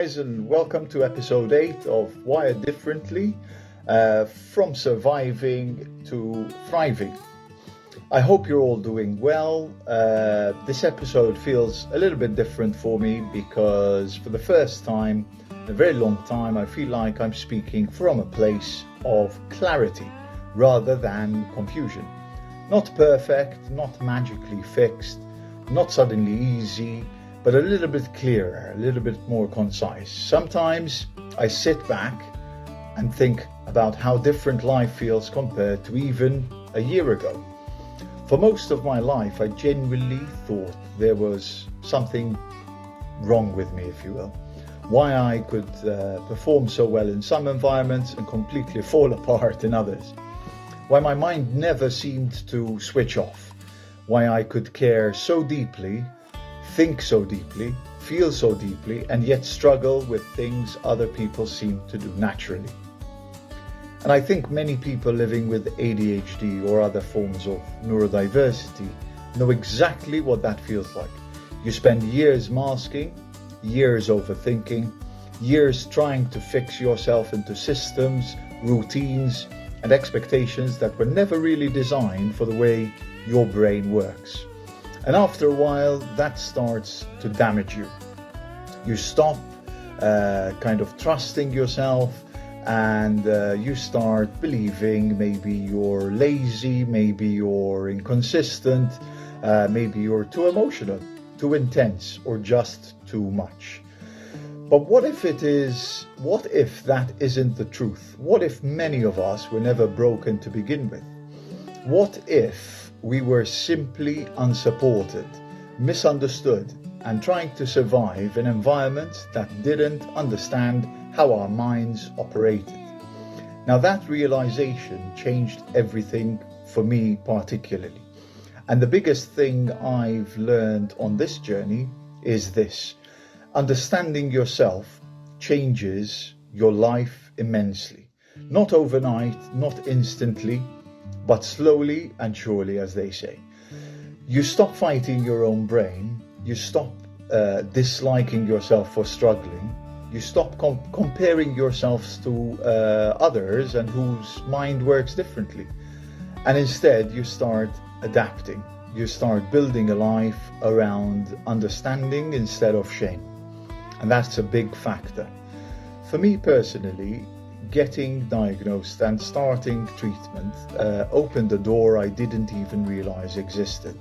Guys, and welcome to episode 8 of Wired Differently, from surviving to thriving. I hope you're all doing well. This episode feels a little bit different for me because for the first time in a very long time I feel like I'm speaking from a place of clarity rather than confusion. Not perfect, not magically fixed, not suddenly easy, but a little bit clearer, a little bit more concise. Sometimes I sit back and think about how different life feels compared to even a year ago. For most of my life, I genuinely thought there was something wrong with me, if you will. Why I could perform so well in some environments and completely fall apart in others. Why my mind never seemed to switch off. Why I could care so deeply, think so deeply, feel so deeply, and yet struggle with things other people seem to do naturally. And I think many people living with ADHD or other forms of neurodiversity know exactly what that feels like. You spend years masking, years overthinking, years trying to fix yourself into systems, routines, and expectations that were never really designed for the way your brain works. And after a while, that starts to damage you. You stop kind of trusting yourself, and you start believing maybe you're lazy, maybe you're inconsistent, maybe you're too emotional, too intense, or just too much. But what if that isn't the truth? What if many of us were never broken to begin with? What if we were simply unsupported, misunderstood, and trying to survive an environment that didn't understand how our minds operated? Now that realization changed everything for me particularly. And the biggest thing I've learned on this journey is this: understanding yourself changes your life immensely. Not overnight, not instantly, but slowly and surely, as they say. You stop fighting your own brain, you stop disliking yourself for struggling, you stop comparing yourselves to others and whose mind works differently. And instead you start adapting. You start building a life around understanding instead of shame. And that's a big factor. For me personally, getting diagnosed and starting treatment opened a door I didn't even realize existed.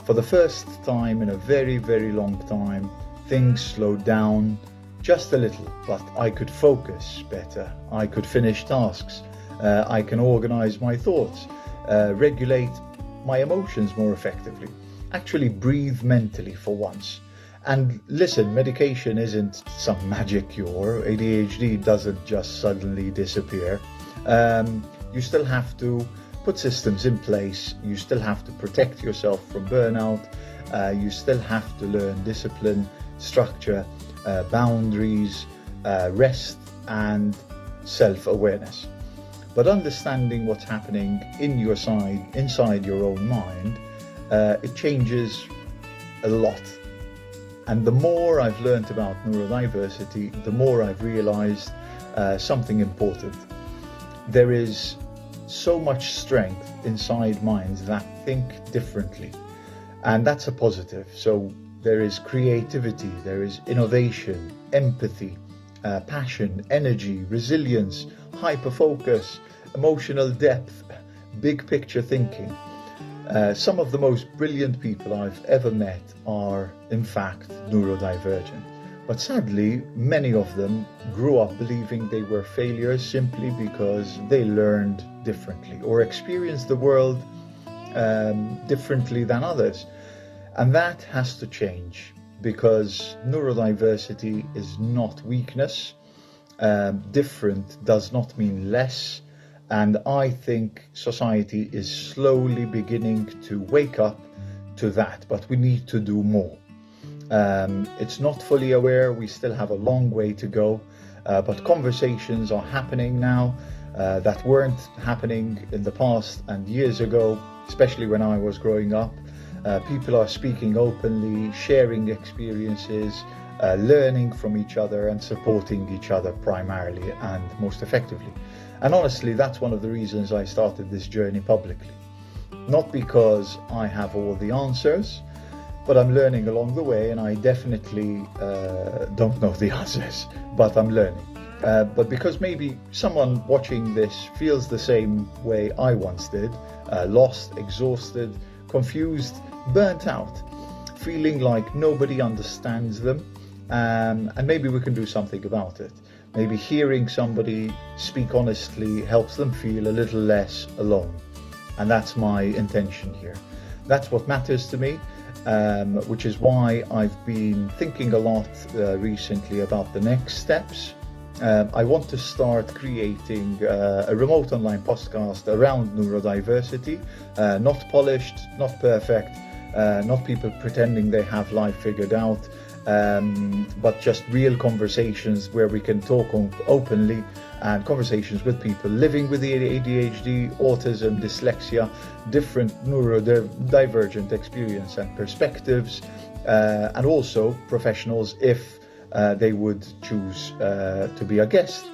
For the first time in a very, very long time, things slowed down just a little, but I could focus better. I could finish tasks. I can organize my thoughts, regulate my emotions more effectively, actually breathe mentally for once. And listen, medication isn't some magic cure. ADHD doesn't just suddenly disappear. You still have to put systems in place. You still have to protect yourself from burnout. You still have to learn discipline, structure, boundaries, rest, and self-awareness. But understanding what's happening inside your own mind, it changes a lot. And the more I've learned about neurodiversity, the more I've realized something important. There is so much strength inside minds that think differently. And that's a positive. So there is creativity, there is innovation, empathy, passion, energy, resilience, hyperfocus, emotional depth, big picture thinking. Some of the most brilliant people I've ever met are, in fact, neurodivergent. But sadly, many of them grew up believing they were failures simply because they learned differently or experienced the world differently than others. And that has to change, because neurodiversity is not weakness. Different does not mean less. And I think society is slowly beginning to wake up to that, but we need to do more. It's not fully aware, we still have a long way to go, but conversations are happening now that weren't happening in the past and years ago, especially when I was growing up. People are speaking openly, sharing experiences, learning from each other and supporting each other primarily and most effectively. And honestly, that's one of the reasons I started this journey publicly. Not because I have all the answers, but I'm learning along the way, and I definitely don't know the answers, but I'm learning. But because maybe someone watching this feels the same way I once did, lost, exhausted, confused, burnt out, feeling like nobody understands them, and maybe we can do something about it. Maybe hearing somebody speak honestly helps them feel a little less alone. And that's my intention here. That's what matters to me, which is why I've been thinking a lot recently about the next steps. I want to start creating a remote online podcast around neurodiversity, not polished, not perfect, not people pretending they have life figured out, but just real conversations where we can talk openly, and conversations with people living with the ADHD, autism, dyslexia, different neurodivergent experience and perspectives, and also professionals if they would choose to be a guest.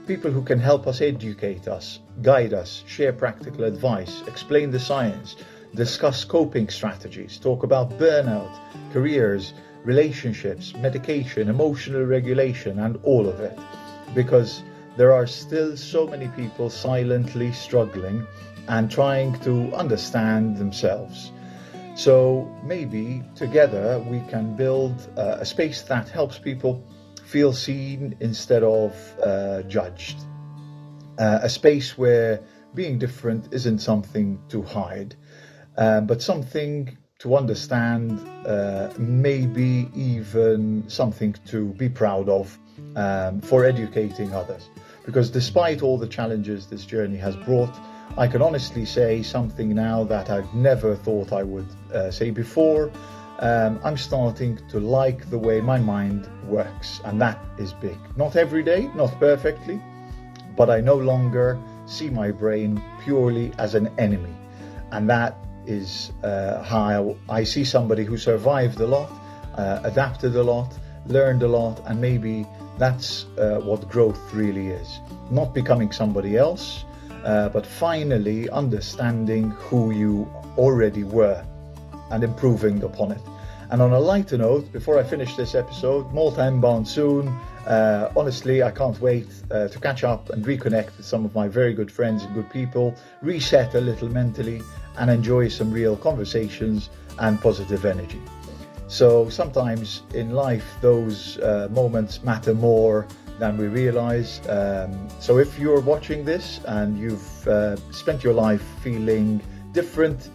People who can help us, educate us, guide us, share practical advice, explain the science, discuss coping strategies, talk about burnout, careers, relationships, medication, emotional regulation, and all of it. Because there are still so many people silently struggling and trying to understand themselves. So maybe together we can build a space that helps people feel seen instead of judged. A space where being different isn't something to hide, but something to understand, maybe even something to be proud of, for educating others. Because despite all the challenges this journey has brought, I can honestly say something now that I've never thought I would say before. I'm starting to like the way my mind works, and that is big. Not every day, not perfectly, but I no longer see my brain purely as an enemy. And that is how I see somebody who survived a lot, adapted a lot, learned a lot, and maybe that's what growth really is. Not becoming somebody else, but finally understanding who you already were and improving upon it. And on a lighter note, before I finish this episode, Malta inbound soon. Honestly, I can't wait to catch up and reconnect with some of my very good friends and good people, reset a little mentally, and enjoy some real conversations and positive energy. So sometimes in life, those moments matter more than we realize. So if you're watching this and you've spent your life feeling different,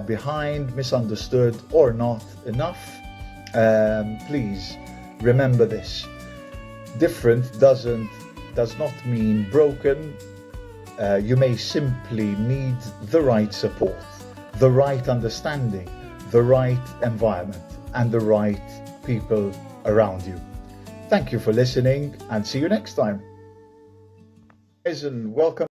behind, misunderstood, or not enough, please remember this. Different does not mean broken. You may simply need the right support, the right understanding, the right environment, and the right people around you. Thank you for listening, and see you next time. And welcome.